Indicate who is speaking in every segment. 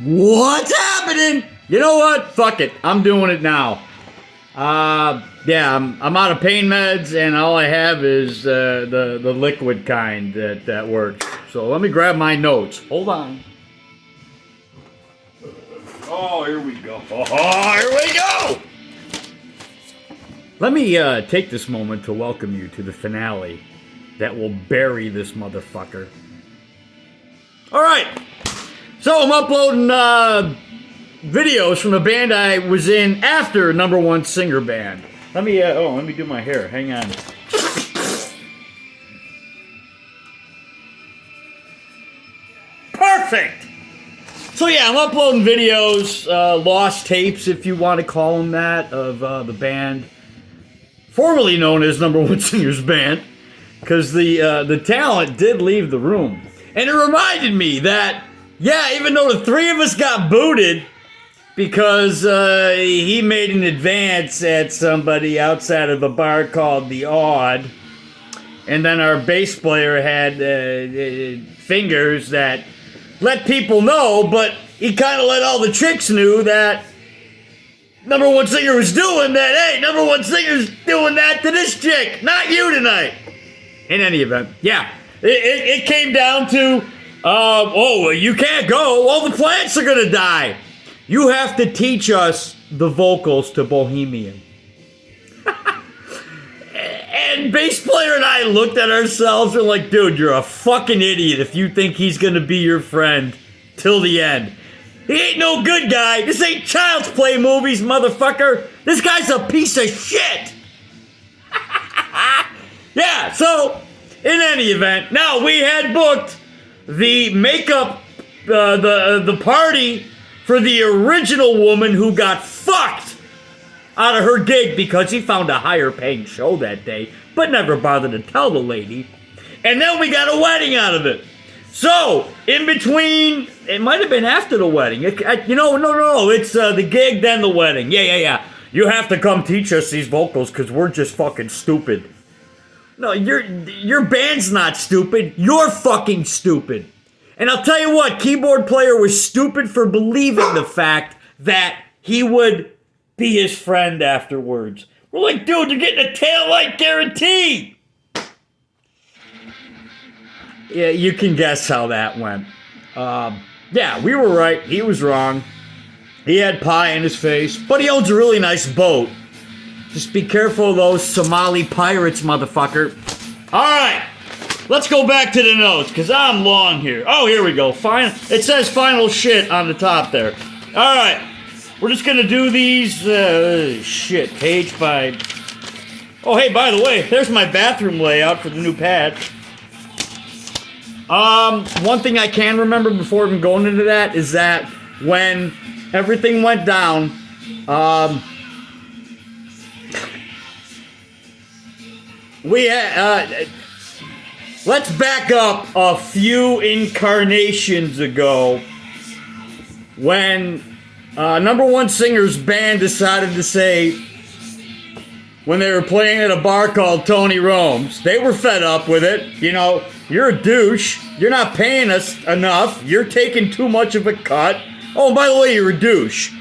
Speaker 1: What's happening? You know what? Fuck it. I'm doing it now. Yeah, I'm out of pain meds, and all I have is the liquid kind that works. So let me grab my notes. Hold on. Oh, here we go. Oh, here we go! Let me take this moment to welcome you to the finale that will bury this motherfucker. Alright, so I'm uploading videos from the band I was in after Number One Singer Band. Let me do my hair. Hang on. Perfect! So yeah, I'm uploading videos, lost tapes if you want to call them that, of the band formerly known as Number One Singers Band, because the talent did leave the room. And it reminded me that, yeah, even though the three of us got booted because he made an advance at somebody outside of a bar called The Odd, and then our bass player had fingers that let people know, but he kind of let all the chicks knew that Number One Singer was doing that. Hey, Number One Singer's doing that to this chick, not you tonight. In any event, yeah, it came down to, you can't go. All the plants are gonna die. You have to teach us the vocals to Bohemian. And bass player and I looked at ourselves and like, dude, you're a fucking idiot if you think he's gonna be your friend till the end. He ain't no good guy. This ain't Child's Play movies, motherfucker. This guy's a piece of shit. Yeah, so, in any event, now we had booked the makeup, the party for the original woman who got fucked out of her gig because he found a higher paying show that day, but never bothered to tell the lady. And then we got a wedding out of it. So, in between, it might have been after the wedding. No, it's the gig, then the wedding. Yeah. You have to come teach us these vocals because we're just fucking stupid. No, your band's not stupid. You're fucking stupid. And I'll tell you what, keyboard player was stupid for believing the fact that he would be his friend afterwards. We're like, dude, you're getting a taillight guarantee. Yeah, you can guess how that went. Yeah, we were right. He was wrong. He had pie in his face, but he owns a really nice boat. Just be careful of those Somali pirates, motherfucker. All right, let's go back to the notes, because I'm long here. Oh, here we go. It says final shit on the top there. All right, we're just going to do these, page by... Oh, hey, by the way, there's my bathroom layout for the new pad. One thing I can remember before even going into that is that when everything went down, we had, let's back up a few incarnations ago when Number One Singer's band decided to say, when they were playing at a bar called Tony Rome's, they were fed up with it. You know, you're a douche. You're not paying us enough. You're taking too much of a cut. Oh, and by the way, you're a douche.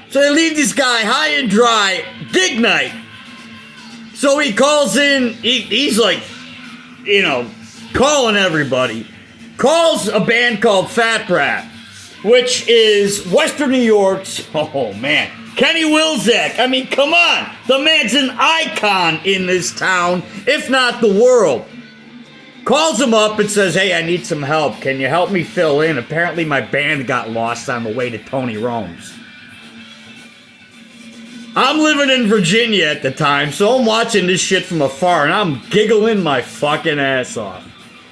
Speaker 1: So they leave this guy high and dry, gig night. So he calls in, he's like, calling everybody. Calls a band called Fat Brat, which is Western New York's, oh man, Kenny Wilczek. I mean, come on. The man's an icon in this town, if not the world. Calls him up and says, hey, I need some help. Can you help me fill in? Apparently my band got lost on the way to Tony Rome's. I'm living in Virginia at the time, so I'm watching this shit from afar, and I'm giggling my fucking ass off.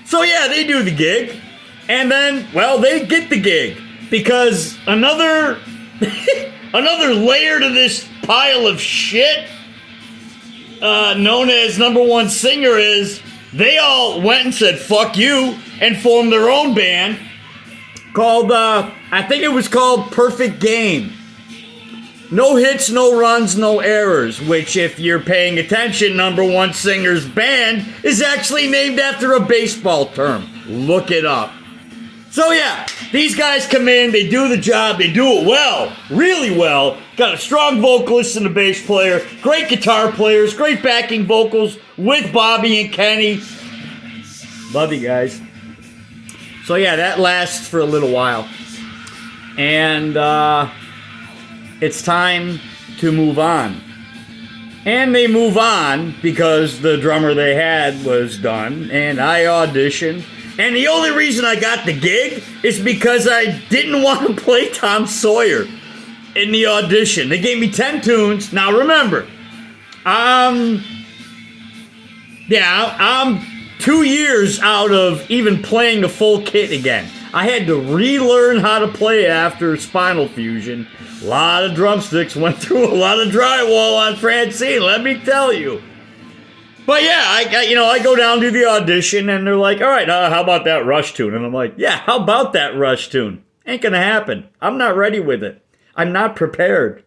Speaker 1: So yeah, they do the gig, and then, well, they get the gig, because another layer to this pile of shit, known as Number One Singer, is they all went and said, fuck you, and formed their own band called, I think it was called Perfect Game. No hits, no runs, no errors, which, if you're paying attention, Number One Singer's band is actually named after a baseball term. Look it up. So yeah, these guys come in, they do the job, they do it well, really well. Got a strong vocalist and a bass player, great guitar players, great backing vocals with Bobby and Kenny. Love you guys. So yeah, that lasts for a little while. And it's time to move on. And they move on because the drummer they had was done, and I auditioned. And the only reason I got the gig is because I didn't want to play Tom Sawyer in the audition. They gave me 10 tunes. Now remember, I'm 2 years out of even playing a full kit again. I had to relearn how to play after Spinal Fusion. A lot of drumsticks, went through a lot of drywall on Francine, let me tell you. But yeah, I go down to the audition and they're like, all right, how about that Rush tune? And I'm like, yeah, how about that Rush tune? Ain't gonna happen. I'm not ready with it. I'm not prepared.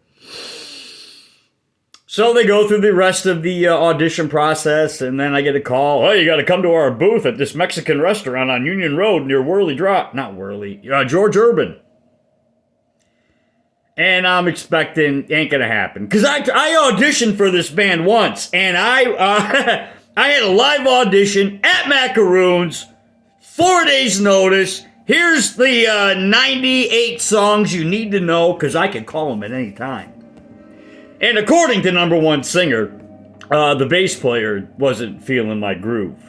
Speaker 1: So they go through the rest of the audition process, and then I get a call. Oh, you got to come to our booth at this Mexican restaurant on Union Road near George Urban. And I'm expecting ain't gonna happen because I auditioned for this band once, and I had a live audition at Macaroons, 4 days notice. Here's the 98 songs you need to know because I can call them at any time. And according to number one singer, the bass player wasn't feeling my groove.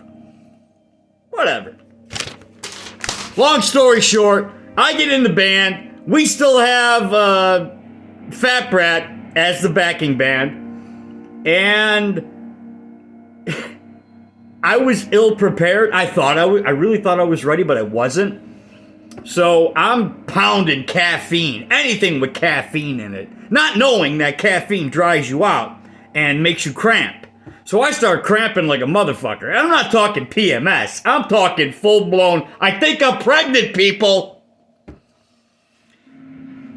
Speaker 1: Whatever. Long story short, I get in the band. We still have Fat Brat as the backing band. And I was ill prepared. I really thought I was ready, but I wasn't. So I'm pounding caffeine, anything with caffeine in it, not knowing that caffeine dries you out and makes you cramp. So I start cramping like a motherfucker. I'm not talking PMS. I'm talking full-blown, I think I'm pregnant, people.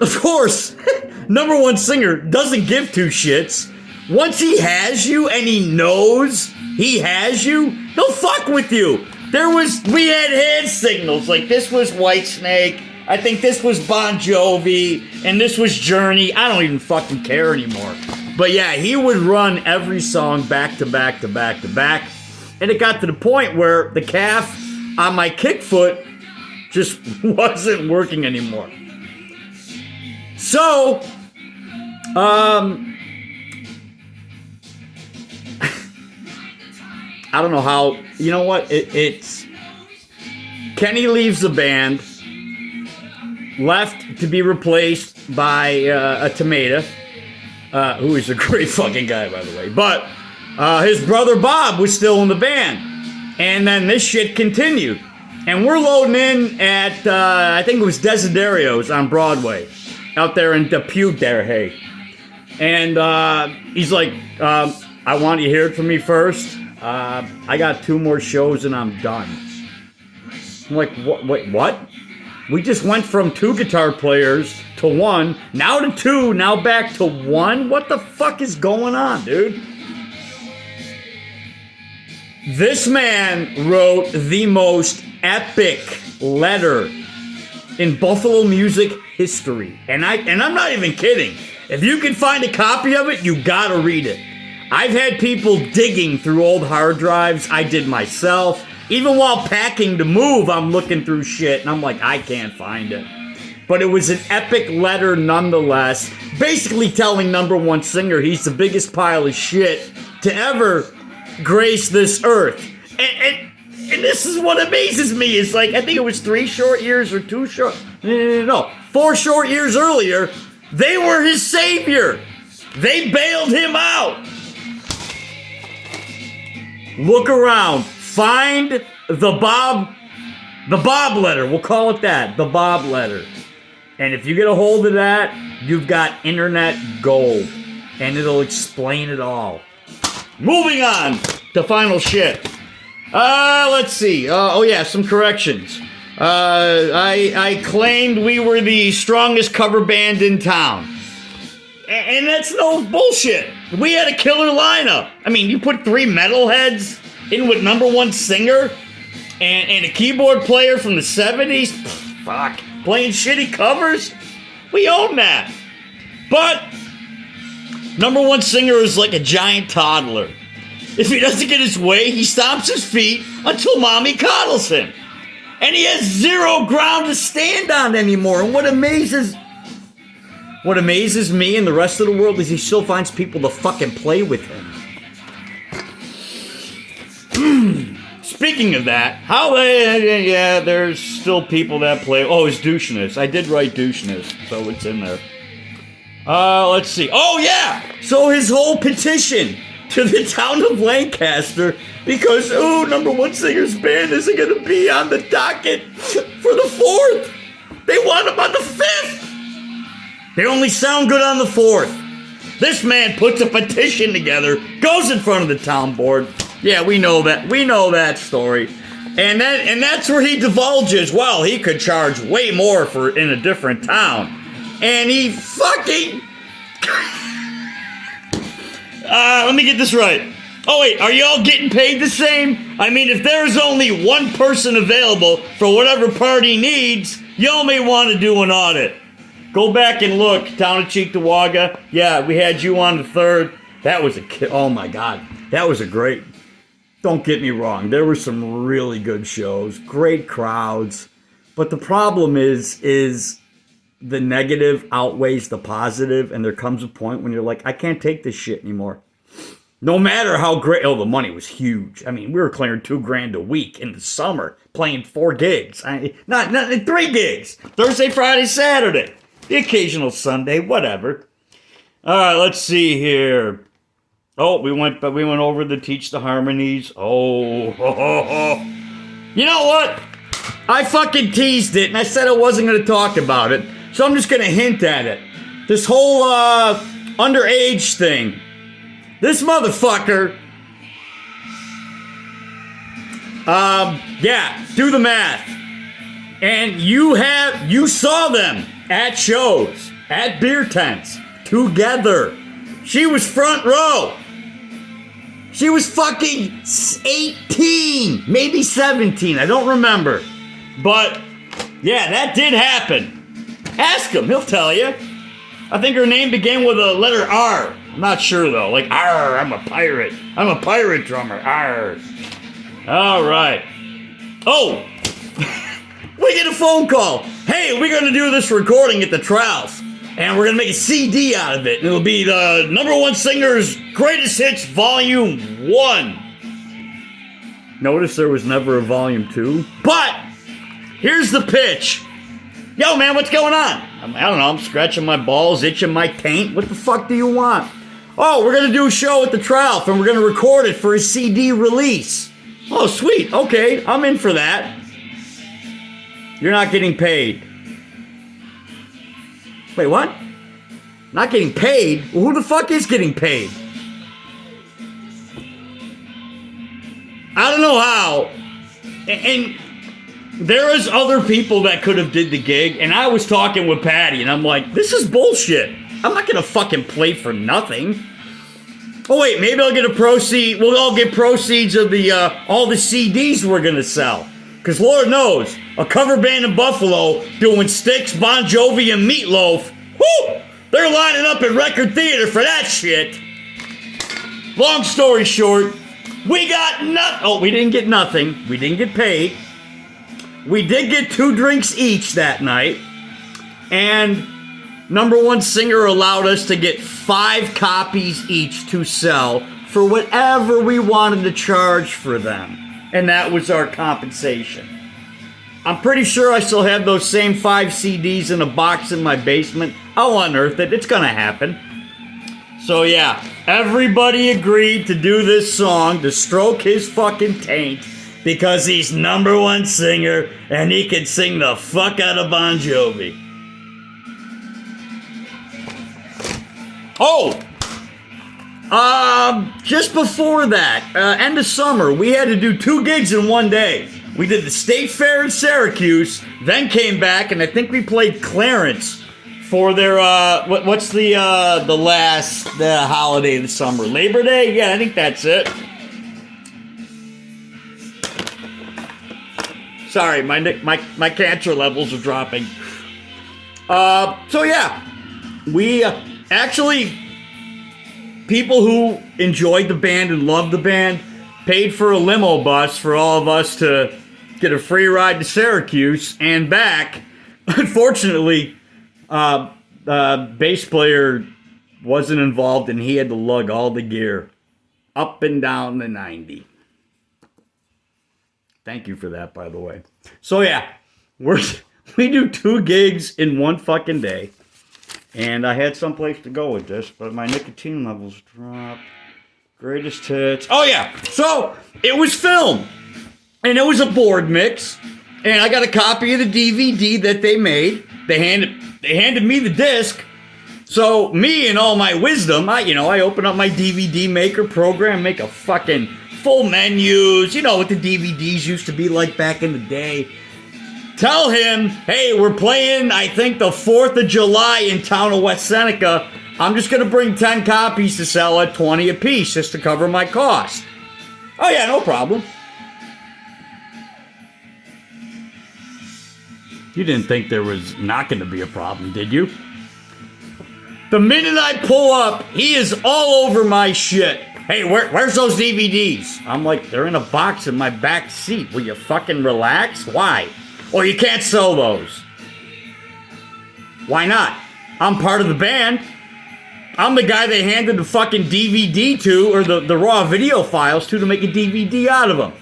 Speaker 1: Of course, number one singer doesn't give two shits. Once he has you and he knows he has you, he'll fuck with you. We had hand signals, like this was Whitesnake, I think this was Bon Jovi, and this was Journey. I don't even fucking care anymore. But yeah, he would run every song back to back to back to back, and it got to the point where the calf on my kick foot just wasn't working anymore. So, I don't know how, you know what, it's, Kenny leaves the band, left to be replaced by a Tomato, who is a great fucking guy, by the way, but his brother Bob was still in the band, and then this shit continued, and we're loading in at, I think it was Desiderios on Broadway, out there in Depute there, hey, and he's like, I want you to hear it from me first. I got 2 more shows and I'm done. I'm like, wait, what? We just went from 2 guitar players to 1, now to 2, now back to 1? What the fuck is going on, dude? This man wrote the most epic letter in Buffalo music history. And I'm not even kidding. If you can find a copy of it, you gotta read it. I've had people digging through old hard drives. I did myself. Even while packing to move, I'm looking through shit, and I'm like, I can't find it. But it was an epic letter nonetheless, basically telling number one singer he's the biggest pile of shit to ever grace this earth. And this is what amazes me. It's like, I think it was 3 short years or 2 short... No, 4 short years earlier, they were his savior. They bailed him out. Look around. Find the Bob letter. We'll call it that. The Bob letter. And if you get a hold of that, you've got internet gold. And it'll explain it all. Moving on to final shit. Let's see. Oh yeah, some corrections. I claimed we were the strongest cover band in town. And that's no bullshit. We had a killer lineup. I mean, you put 3 metalheads in with number one singer and a keyboard player from the 70s. Fuck. Playing shitty covers? We own that. But number one singer is like a giant toddler. If he doesn't get his way, he stomps his feet until mommy coddles him. And he has zero ground to stand on anymore. And what amazes me and the rest of the world is he still finds people to fucking play with him. Speaking of that, there's still people that play. Oh, it's doucheness. I did write doucheness, so it's in there. Let's see. Oh, yeah! So his whole petition to the town of Lancaster, because, number one singer's band isn't going to be on the docket for the 4th. They want him on the 5th. They only sound good on the 4th. This man puts a petition together, goes in front of the town board. Yeah, we know that. We know that story. And that's where he divulges, well, he could charge way more for in a different town. And he fucking... let me get this right. Oh, wait, are y'all getting paid the same? I mean, if there's only one person available for whatever party needs, y'all may want to do an audit. Go back and look, Town of Cheektowaga. Yeah, we had you on the 3rd. That was oh my God. That was a great... Don't get me wrong, there were some really good shows, great crowds, but the problem is the negative outweighs the positive, and there comes a point when you're like, I can't take this shit anymore. No matter how great, the money was huge. I mean, we were clearing $2,000 a week in the summer, playing 4 gigs, not 3 gigs, Thursday, Friday, Saturday, the occasional Sunday, whatever. All right, let's see here. Oh, we went over the Teach the Harmonies. Oh. You know what? I fucking teased it, and I said I wasn't going to talk about it, so I'm just going to hint at it. This whole underage thing. This motherfucker. Do the math. And you saw them at shows, at beer tents, together. She was front row. She was fucking 18, maybe 17. I don't remember. But, yeah, that did happen. Ask him. He'll tell you. I think her name began with a letter R. I'm not sure, though. Like, R, I'm a pirate. I'm a pirate drummer. R. All right. Oh, we get a phone call. Hey, we're going to do this recording at the Trouse. And we're going to make a CD out of it. And it'll be the number one singer's greatest hits, volume 1. Notice there was never a volume 2. But here's the pitch. Yo, man, what's going on? I don't know. I'm scratching my balls, itching my taint. What the fuck do you want? Oh, we're going to do a show at the Trough, and we're going to record it for a CD release. Oh, sweet. Okay, I'm in for that. You're not getting paid. Wait, what? Not getting paid? Well, who the fuck is getting paid? I don't know how. And there is other people that could have did the gig, and I was talking with Patty, and I'm like, this is bullshit. I'm not gonna fucking play for nothing. Oh wait, maybe I'll get a proceed. We'll all get proceeds of the all the CDs we're gonna sell. Cause Lord knows, a cover band in Buffalo doing Styx, Bon Jovi, and Meatloaf. Whoo! They're lining up at Record Theater for that shit. Long story short, we got nothing. Oh, we didn't get nothing. We didn't get paid. We did get 2 drinks each that night. And number one singer allowed us to get 5 copies each to sell for whatever we wanted to charge for them. And that was our compensation. I'm pretty sure I still have those same 5 CDs in a box in my basement. I'll unearth it. It's gonna happen. So yeah, everybody agreed to do this song to stroke his fucking taint because he's number one singer and he can sing the fuck out of Bon Jovi. Oh! Just before that, end of summer, we had to do 2 gigs in one day. We did the State Fair in Syracuse, then came back, and I think we played Clarence for their, what's the last holiday of the summer? Labor Day? Yeah, I think that's it. Sorry, my cancer levels are dropping. So yeah, we actually, people who enjoyed the band and loved the band paid for a limo bus for all of us to get a free ride to Syracuse and back. Unfortunately, the bass player wasn't involved and he had to lug all the gear up and down the 90. Thank you for that, by the way. So yeah, we do 2 gigs in one fucking day. And I had someplace to go with this, but my nicotine levels dropped. Greatest hits. Oh yeah, so it was filmed. And it was a board mix. And I got a copy of the DVD that they made. They handed me the disc. So me and all my wisdom, I open up my DVD maker program, make a fucking full menus, what the DVDs used to be like back in the day. Tell him, hey, we're playing, I think, the 4th of July in town of West Seneca. I'm just going to bring 10 copies to sell at 20 a piece just to cover my cost. Oh yeah, no problem. You didn't think there was not going to be a problem, did you? The minute I pull up, he is all over my shit. Hey, where's those DVDs? I'm like, they're in a box in my back seat. Will you fucking relax? Why? Well, you can't sell those. Why not? I'm part of the band. I'm the guy they handed the fucking DVD to, or the raw video files to make a DVD out of them.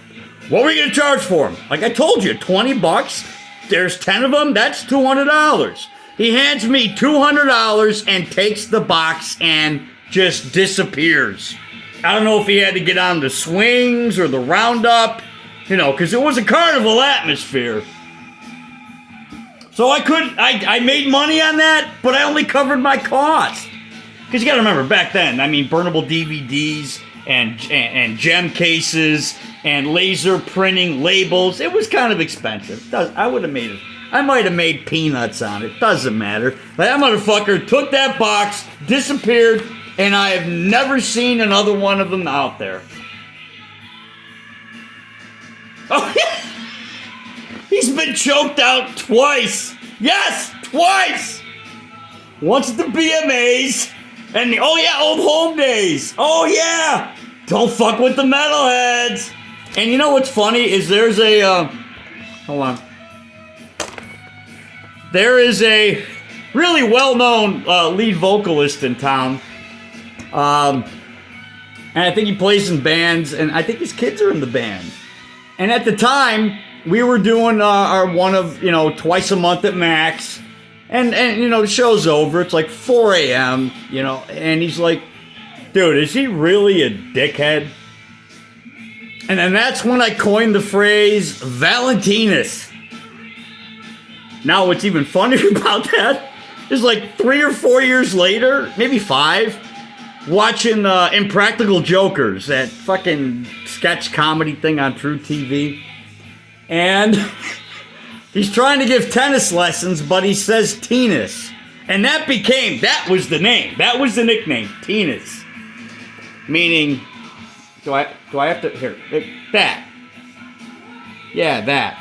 Speaker 1: What were you going to charge for them? Like I told you, $20. There's 10 of them. That's $200. He hands me $200 and takes the box and just disappears. I don't know if he had to get on the swings or the roundup, because it was a carnival atmosphere. So I made money on that, but I only covered my cost. Because you got to remember, back then, burnable DVDs and gem cases and laser printing labels, it was kind of expensive. I might have made peanuts on it. Doesn't matter. That motherfucker took that box, disappeared, and I have never seen another one of them out there. Oh, yeah. He's been choked out twice. Yes, twice. Once at the BMAs, and old home days. Oh yeah, don't fuck with the metalheads. And you know what's funny is there's a hold on. There is a really well-known lead vocalist in town. And I think he plays in bands, and I think his kids are in the band. And at the time, we were doing our one of, twice a month at Max. And the show's over. It's like 4 a.m., and he's like, dude, is he really a dickhead? And then that's when I coined the phrase Valentinus. Now, what's even funnier about that is like 3 or 4 years later, maybe 5, watching Impractical Jokers, that fucking sketch comedy thing on True TV. And he's trying to give tennis lessons, but he says Tennis. And that was the name. That was the nickname, Tennis. Meaning, do I have to, here, that. Yeah, that.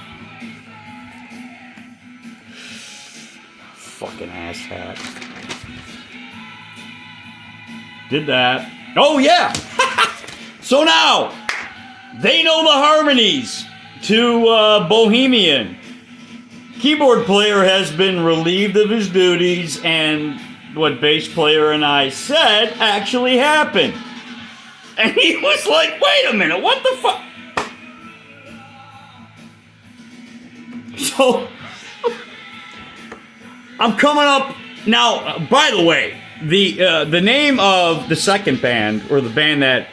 Speaker 1: Fucking asshat. Did that. Oh, yeah. So now, they know the harmonies to Bohemian. Keyboard player has been relieved of his duties, and what bass player and I said actually happened. And he was like, wait a minute, what the fuck? So, I'm coming up now. By the way, the name of the second band, or the band that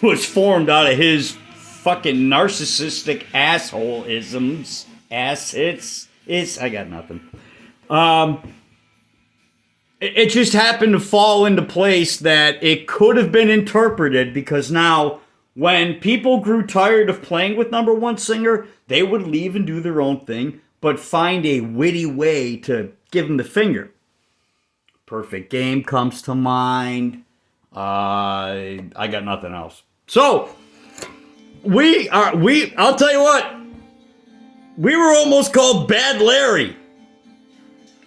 Speaker 1: was formed out of his fucking narcissistic assholeisms, I got nothing. It just happened to fall into place that it could have been interpreted, because now, when people grew tired of playing with number one singer, they would leave and do their own thing, but find a witty way to give him the finger. Perfect Game comes to mind. I got nothing else. So, I'll tell you what, we were almost called Bad Larry.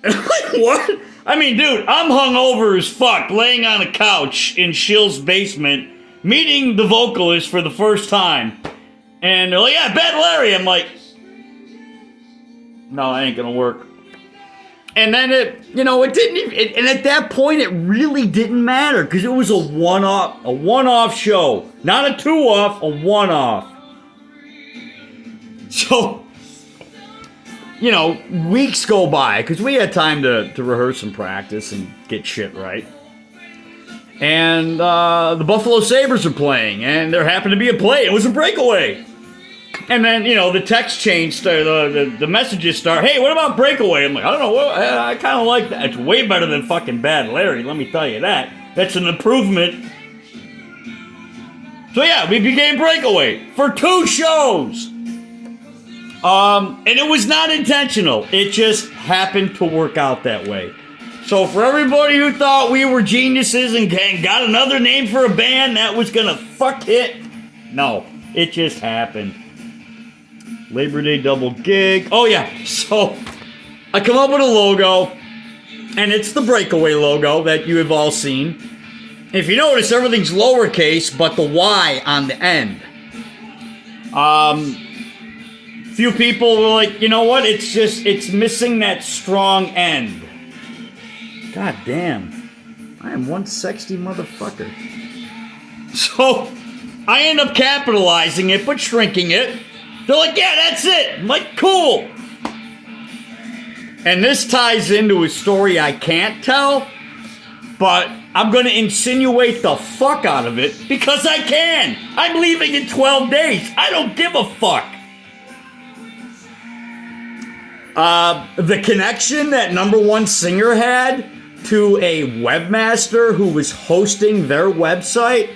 Speaker 1: Like, what? I mean, dude, I'm hungover as fuck, laying on a couch in Shill's basement, meeting the vocalist for the first time. And they're like, yeah, Bad Larry. I'm like, no, that ain't gonna work. And then it didn't even, and at that point, it really didn't matter, because it was a one-off show. Not a two-off, a one-off. So, weeks go by, because we had time to rehearse and practice and get shit right. And the Buffalo Sabres are playing, and there happened to be a play. It was a breakaway. And then, the text change, the messages start, hey, what about breakaway? I'm like, I don't know, I kind of like that. It's way better than fucking Bad Larry, let me tell you that. That's an improvement. So yeah, we became breakaway for 2 shows. And it was not intentional. It just happened to work out that way. So for everybody who thought we were geniuses and got another name for a band that was gonna fuck hit, no, it just happened. Labor Day double gig. Oh yeah, so I come up with a logo, and it's the Breakaway logo that you have all seen. If you notice, everything's lowercase, but the Y on the end. Few people were like, you know what? It's missing that strong end. God damn. I am one sexy motherfucker. So, I end up capitalizing it, but shrinking it. They're like, yeah, that's it. I'm like, cool. And this ties into a story I can't tell, but I'm going to insinuate the fuck out of it because I can. I'm leaving in 12 days. I don't give a fuck. The connection that Number One Singer had to a webmaster who was hosting their website.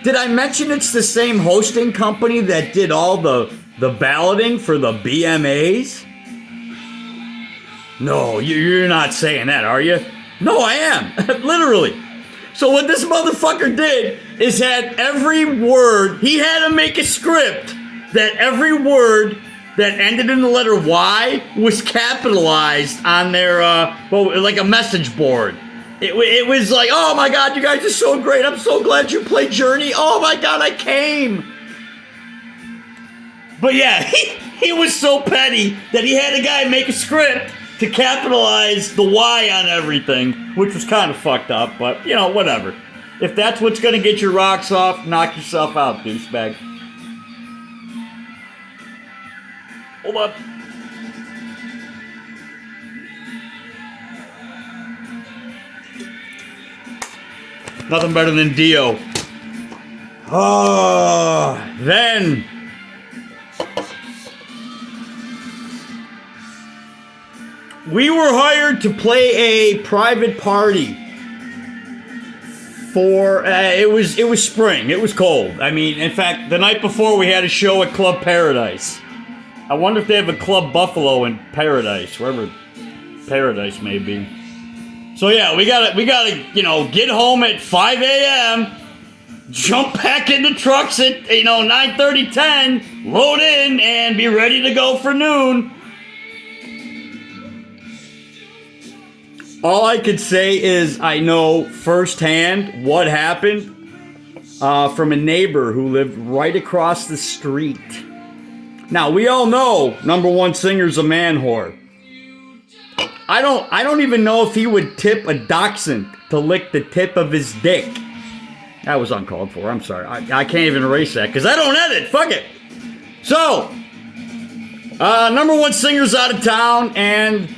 Speaker 1: Did I mention it's the same hosting company that did all the balloting for the BMAs? No, you're not saying that, are you? No, I am. Literally. So what this motherfucker did is had every word, he had to make a script that every word that ended in the letter Y was capitalized on their, like a message board. It was like, oh my God, you guys are so great. I'm so glad you played Journey. Oh my God, I came. But yeah, he was so petty that he had a guy make a script to capitalize the Y on everything, which was kind of fucked up, but, whatever. If that's what's going to get your rocks off, knock yourself out, douchebag. Hold up. Nothing better than Dio. Oh, then we were hired to play a private party for it was spring. It was cold. I mean, in fact, the night before we had a show at Club Paradise. I wonder if they have a Club Buffalo in Paradise, wherever Paradise may be. So yeah, we gotta, get home at 5 a.m., jump back in the trucks at, 9:30, 10, load in, and be ready to go for noon. All I could say is I know firsthand what happened from a neighbor who lived right across the street. Now, we all know Number One Singer's a man whore. I don't even know if he would tip a dachshund to lick the tip of his dick. That was uncalled for. I'm sorry. I can't even erase that because I don't edit. Fuck it. So, Number One Singer's out of town and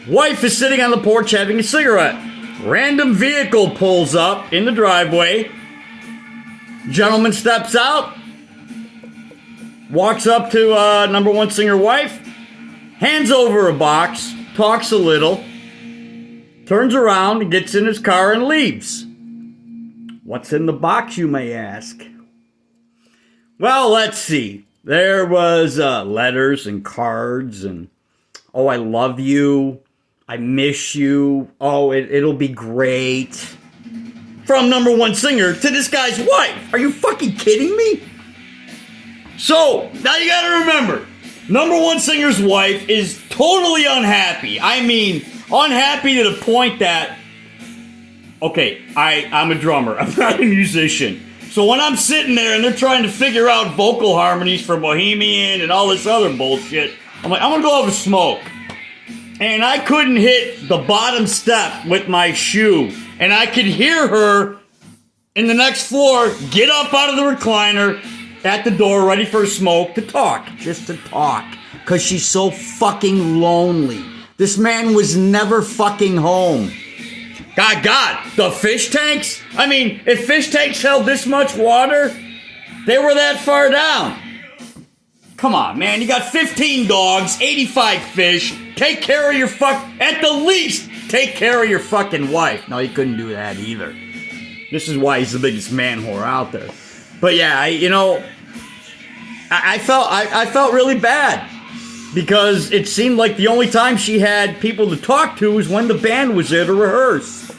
Speaker 1: wife is sitting on the porch having a cigarette. Random vehicle pulls up in the driveway. Gentleman steps out. Walks up to Number One Singer wife. Hands over a box. Talks a little, turns around, gets in his car, and leaves. What's in the box, you may ask? Well, let's see. There was letters and cards and, oh, I love you. I miss you. Oh, it'll be great. From Number One Singer to this guy's wife. Are you fucking kidding me? So, now you gotta remember, Number One Singer's wife is totally unhappy. I mean, unhappy to the point that, okay, I'm a drummer. I'm not a musician. So when I'm sitting there and they're trying to figure out vocal harmonies for Bohemian and all this other bullshit, I'm like, I'm gonna go have a smoke. And I couldn't hit the bottom step with my shoe. And I could hear her in the next floor get up out of the recliner at the door ready for a smoke to talk. Just to talk. Because she's so fucking lonely. This man was never fucking home. God, the fish tanks? I mean, if fish tanks held this much water, they were that far down. Come on, man. You got 15 dogs, 85 fish. Take care of your at the least, take care of your fucking wife. No, he couldn't do that either. This is why he's the biggest man whore out there. But yeah, I felt really bad. Because it seemed like the only time she had people to talk to was when the band was there to rehearse.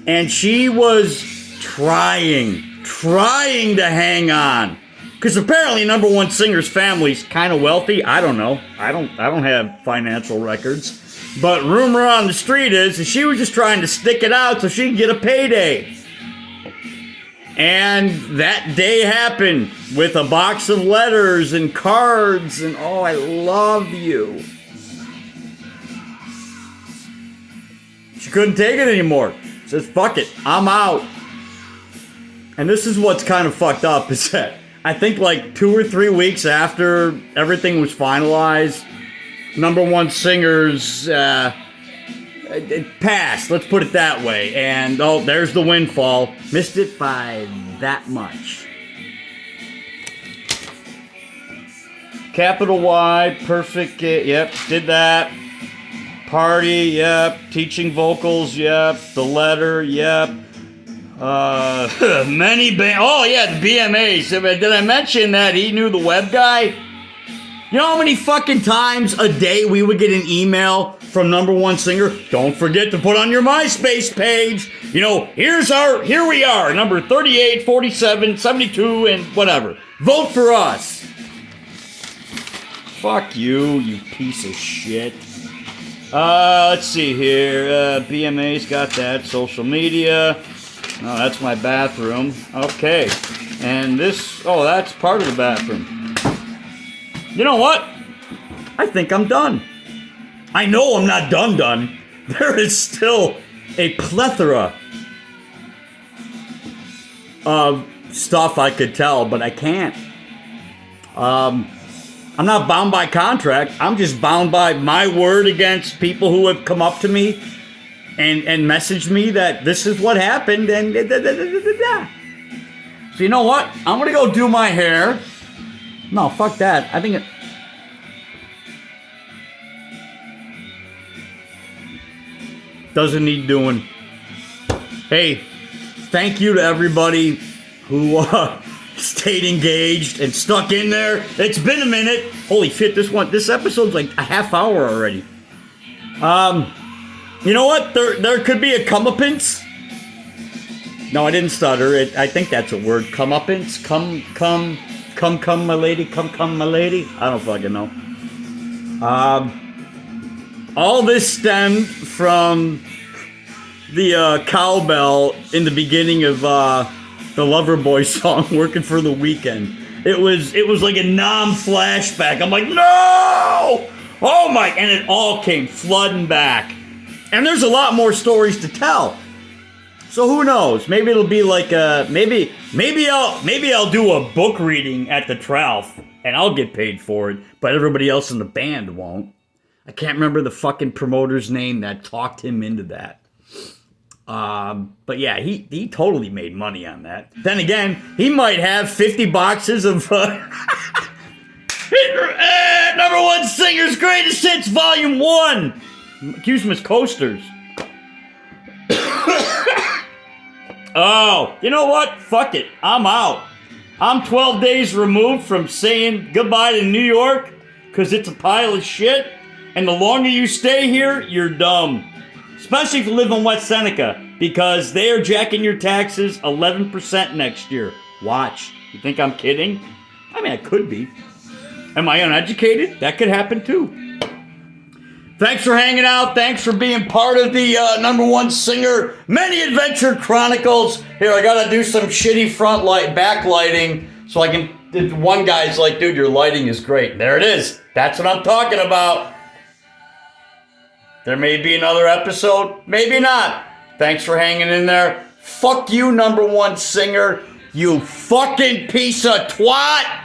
Speaker 1: And she was trying to hang on. Because apparently Number One Singer's family's kind of wealthy. I don't know. I don't have financial records. But rumor on the street is that she was just trying to stick it out so she could get a payday. And that day happened with a box of letters and cards and, oh, I love you. She couldn't take it anymore. Says, fuck it, I'm out. And this is what's kind of fucked up is that I think like 2 or 3 weeks after everything was finalized, Number One Singer's it passed, let's put it that way. And, oh, there's the windfall. Missed it by that much. Capital Y, perfect, yep, did that. Party, yep. Teaching vocals, yep. The letter, yep. Many oh yeah, the BMAs. Did I mention that he knew the web guy? You know how many fucking times a day we would get an email from Number One Singer? Don't forget to put on your MySpace page. You know, here we are, number 38, 47, 72, and whatever. Vote for us. Fuck you, you piece of shit. Let's see here. BMA's got that. Social media. Oh, that's my bathroom. Okay. And this, oh, that's part of the bathroom. You know what? I think I'm done. I know I'm not done. There is still a plethora of stuff I could tell, but I can't. I'm not bound by contract. I'm just bound by my word against people who have come up to me and messaged me that this is what happened and So you know what? I'm gonna go do my hair. No, fuck that. I think it... doesn't need doing. Hey, thank you to everybody who stayed engaged and stuck in there. It's been a minute. Holy shit, this episode's like a half hour already. You know what? There could be a comeuppance. No, I didn't stutter. I think that's a word. Comeuppance. Come, my lady. Come, my lady. I don't fucking know. All this stemmed from the cowbell in the beginning of the Loverboy song, "Working for the Weekend." It was like a flashback. I'm like, no! Oh my! And it all came flooding back. And there's a lot more stories to tell. So who knows? Maybe it'll be like maybe I'll do a book reading at the Tralf and I'll get paid for it, but everybody else in the band won't. I can't remember the fucking promoter's name that talked him into that. But yeah, he totally made money on that. Then again, he might have 50 boxes of Number One Singer's Greatest Hits Volume 1. Accuse him as coasters. Oh, you know what? Fuck it. I'm out. I'm 12 days removed from saying goodbye to New York because it's a pile of shit. And the longer you stay here, you're dumb. Especially if you live in West Seneca, because they are jacking your taxes 11% next year. Watch. You think I'm kidding? I mean, I could be. Am I uneducated? That could happen too. Thanks for hanging out. Thanks for being part of the number one singer, Many Adventure Chronicles. Here, I gotta do some shitty front light, backlighting, so I can. One guy's like, dude, your lighting is great. There it is. That's what I'm talking about. There may be another episode, maybe not. Thanks for hanging in there. Fuck you, number one singer. You fucking piece of twat.